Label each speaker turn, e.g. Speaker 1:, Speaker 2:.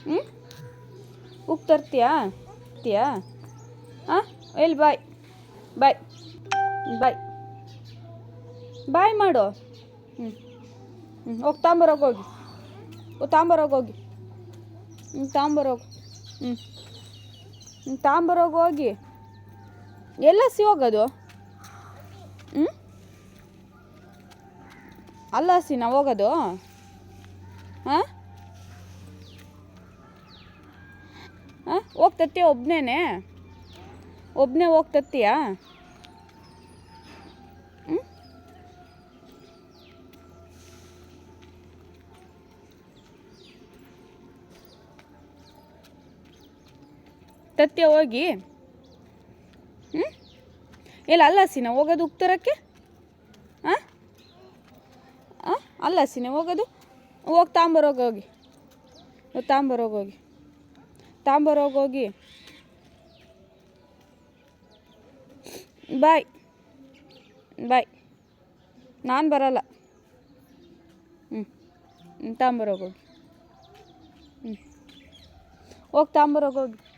Speaker 1: ಹ್ಞೂ ಉಪ್ಪು ತರ್ತೀಯಾ ಹಾಂ ಎಲ್ಲಿ ಬಾಯ್ ಬಾಯ್ ಬಾಯ್ ಬಾಯ್ ಮಾಡು ಹ್ಞೂ ಹೋಗಿ ತಾಂಬರೋಗಿ ತಾಂಬರೋಗಿ ತಾಂಬರೋಗು ಹೋಗಿ ಎಲ್ಲ ಹೋಗೋದು ಅಲ್ಲ ನಾವು ಹೋಗೋದು ಹಾಂ ಹೋಗ್ತತ್ತೀಯ ಒಬ್ಬನೇ ಹೋಗ್ತತ್ತೀಯಾ ತತ್ಯ ಹೋಗಿ ಎಲ್ಲ ನಾವು ಹೋಗೋದು ಉಪ್ತರಕ್ಕೆ ಹಾಂ ನಾವು ಹೋಗೋದು ಹೋಗಿ ತಾಂಬರೋಗಿ ತಾಂಬರೋಗಿ ಬಾಯ್ ನಾನು ಬರಲ್ಲ ತಾಂಬರೋಗಿ ಹೋಗಿ ತಾಂಬರೋಗಿ